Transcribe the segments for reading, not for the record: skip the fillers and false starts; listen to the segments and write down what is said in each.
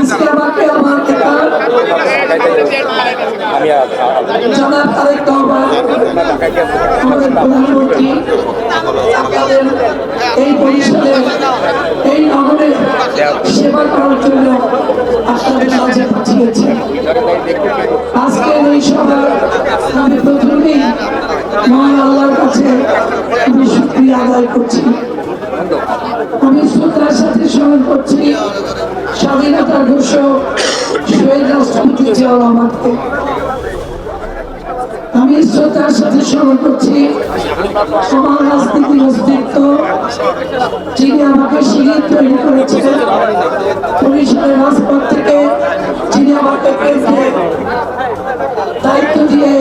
আজকে আমাকে আমার নেতা জনাব তারেক রহমান আমাদের প্রধানমন্ত্রী আপনাদের এই পরিষদে এই নগরে সেবা করার জন্য আপনাদের মাঝে পাঠিয়েছে। আজকে এই সভা আমি প্রথমেই মহান আল্লাহর কাছে আমি শুকরিয়া আদায় করছি। আমি শ্রদ্ধার সাথে স্মরণ করছি স্বাধীনতার ঘোষক শহীদ রাষ্ট্রপতি জিয়াউর রহমানকে। আমি শ্রদ্ধার সাথে স্মরণ করছি আমার রাজনীতির অস্তিত্ব, যিনি আমাকে সিঁড়ি তৈরি করেছিলেন বরিশালের রাজপথ থেকে, যিনি আমাকে কেন্দ্রে দায়িত্ব দিয়ে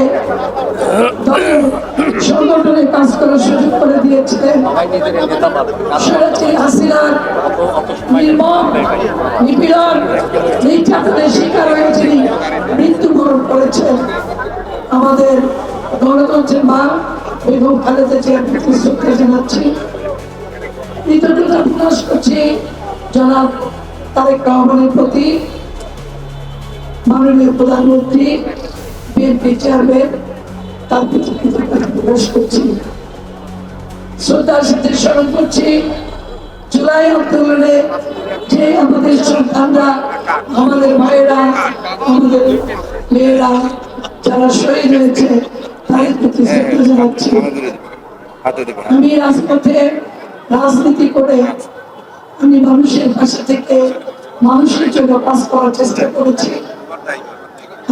দলের সংগঠনে কাজ করার সুযোগ করে দিয়েছিলেন। স্বৈরাচারী হাসিনার নির্মম নিপীড়ন নির্যাতনের শিকার হয়ে যিনি মৃত্যুবরণ করেছেন, আমাদের গণতন্ত্রের মা বেগম খালেদা জিয়ার প্রতি শ্রদ্ধা জানাচ্ছি, কৃতজ্ঞতা প্রকাশ করছি জনাব তারেক রহমানের প্রতি, মাননীয় প্রধানমন্ত্রী, বিএনপি চেয়ারম্যান, তার প্রতি কৃতজ্ঞতা প্রকাশ করছি। শ্রদ্ধার সাথে স্মরণ করছি জুলাই আন্দোলনে যে আমাদের সন্তানরা, আমাদের ভাইয়েরা, আমাদের মেয়েরা যারা শহীদ হয়েছে তাদের প্রতি শ্রদ্ধা জানাচ্ছি। আমি রাজপথে রাজনীতি করে আমি মানুষের পাশে থেকে মানুষের জন্য কাজ করার চেষ্টা করেছি।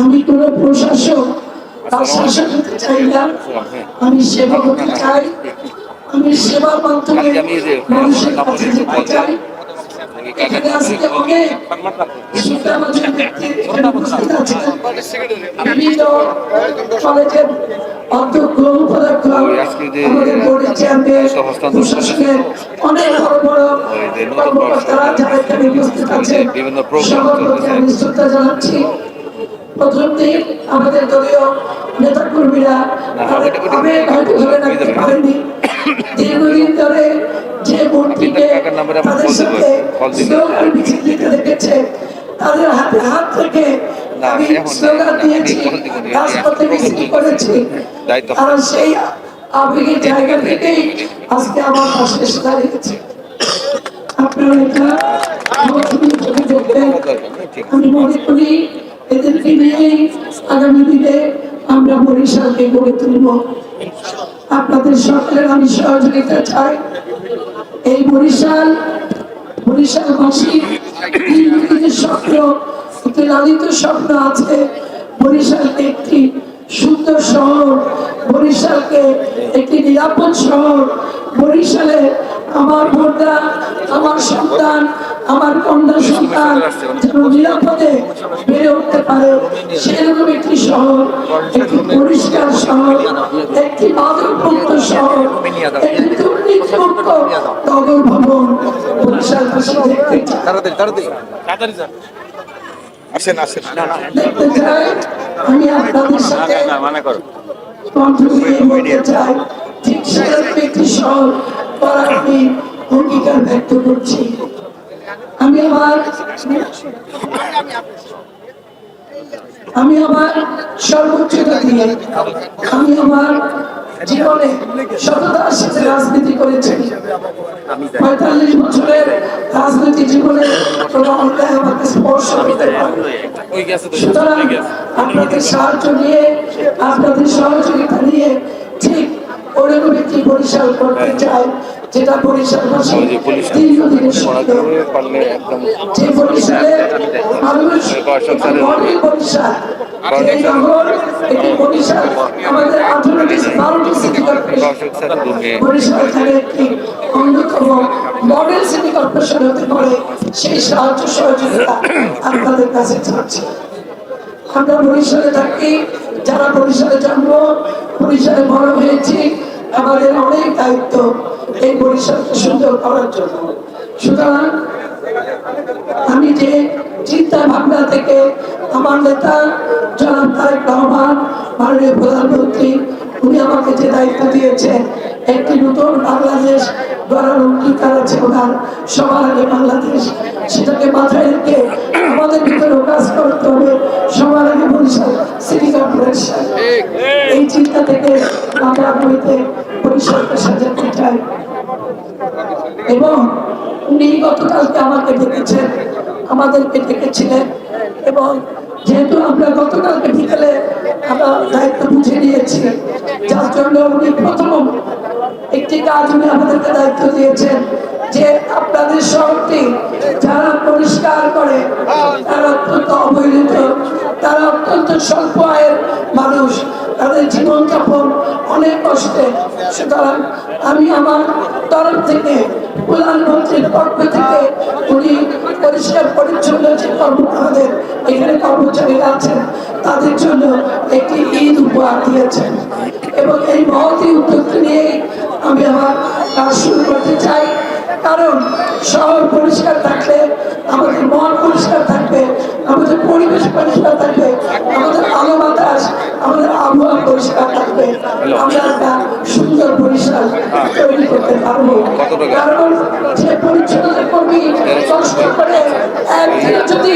আমি কোন প্রশাসক বা শাসক হতে চাই না, আমি সেবা হতে চাই। আমি সেবার মাধ্যমে মানুষের কাছে যেতে চাই। এখানে আজকে অনেক সুনামধন্য ব্যক্তি এখানে উপস্থিত আছেন। বিভিন্ন কলেজের অধ্যক্ষ, উপাধ্যক্ষ, আমাদের বোর্ডের চেয়ারম্যান, প্রশাসনের অনেক বড় বড় কর্মকর্তারা যারা এখানে উপস্থিত আছেন, সবার প্রতি আমি শ্রদ্ধা জানাচ্ছি। প্রথম দিন আমাদের দলীয় নেতা কর্মীরা তাদের আবেগ হয়তো ধরে রাখতে পারেনি। দীর্ঘদিন ধরে যে মূর্তিকে তাদের সাথে স্লোগান মিছিল দিতে দেখেছে, তাদের হাতে হাত থেকে আমি স্লোগান দিয়েছি, রাজপথে মিছিল করেছি। তারা সেই আবেগের জায়গা থেকেই আজকে আমার পাশে এসে দাঁড়িয়েছে। আপনারা এটা চোখে দেখবেন। আমি মনে করি এদেরকে নিয়েই আগামী দিনে আমরা বরিশালকে গড়ে তুলব। আপনাদের সকলের আমি সহযোগিতা চাই। এই বরিশালবাসীর স্বপ্ন, একটি লালিত স্বপ্ন আছে বরিশালকে একটি সুন্দর শহর, বরিশালকে একটি নিরাপদ শহর, বরিশালে আমার বোনরা, আমার সন্তান, আমার কন্যা সন্তান যেন নিরাপদে বেড়ে উঠতে পারে, সেরকম একটি শহর, একটি পরিষ্কার শহর, একটি মাদকমুক্ত শহর, একটি দুর্নীতিমুক্ত নগর ভবন বরিশালবাসী দেখতে চায়। দেখতে চাই। আমি আপনাদের সাথে কণ্ঠ মিলিয়ে বলতে চাই, ঠিক সেরকম একটি শহর করার আমি অঙ্গীকার ব্যক্ত করছি। আমি আমার সর্বোচ্চতা দিয়ে আমি আমার জীবনে সততার সাথে রাজনীতি করেছি। ৪৫ বছরের রাজনীতি জীবনে কোনো অন্যায় আমাকে স্পর্শ করতে পারে। সুতরাং আপনাদের সাহায্য নিয়ে, আপনাদের সহযোগিতা নিয়ে ঠিক ওরকম একটি বরিশাল করতে চাই, যেটা বরিশালবাসী দীর্ঘদিনের স্বপ্ন। যে বরিশালের মানুষ মডেল বরিশাল, এই নগর, এটি বরিশাল আমাদের 18টি সিটি কর্পোরেশন, বরিশাল এখানে একটি অন্যতম মডেল সিটি কর্পোরেশন হতে পারে। সেই সাহায্য সহযোগিতা আপনাদের কাছে চাচ্ছি। আমরা বরিশালে থাকি, যারা বরিশালে জন্ম, বরিশালে বড় হয়েছি, আমাদের অনেক দায়িত্ব এই বরিশালকে সুন্দর করার জন্য। সুতরাং আমি যে চিন্তা ভাবনা থেকে আমার নেতা জনাব তারেক রহমান, মাননীয় প্রধানমন্ত্রী, উনি আমাকে যে দায়িত্ব দিয়েছেন, একটি নতুন বাংলাদেশ গড়ার অঙ্গীকার আছে ওনার, সবার আগে বাংলাদেশ, সেটাকে মাথায় রেখে আমাদের আগামীতে পরিসরকে সাজাতে চাই। এবং উনি গতকালকে আমাকে ডেকেছেন, আমাদেরকে ডেকেছিলেন, এবং যেহেতু আমরা গতকালকে বিকেলে আমরা দায়িত্ব বুঝে নিয়েছি, যার জন্য উনি প্রথম একটি কাজ উনি আমাদেরকে দায়িত্ব দিয়েছেন যে আপনাদের শহরটি যারা পরিষ্কার করে তারা অত্যন্ত অবহেলিত, তারা অত্যন্ত স্বল্প আয়ের মানুষ, তাদের জীবনযাপন অনেক কষ্টে। সুতরাং আমি আমার তরফ থেকে প্রধানমন্ত্রীর পক্ষ থেকে উনি পরিষ্কার পরিচ্ছন্ন যে আমাদের এখানে কর্মচারীরা আছেন তাদের জন্য একটি ঈদ উপহার দিয়েছেন, এবং এই মহতী উদ্যোগটি নিয়ে আমি আমার কাজ শুরু করতে চাই। কারণ শহর পরিষ্কার থাকলে আমাদের মন পরিষ্কার থাকবে, আমাদের পরিবেশ পরিষ্কার থাকবে, আমাদের আলো বাতাস, আমাদের আবহাওয়া পরিষ্কার থাকবে, আমরা একটা সুন্দর পরিষ্কার তৈরি করতে পারবো। কারণ যে পরিচ্ছন্নতা কর্মী কষ্ট করে একদিন যদি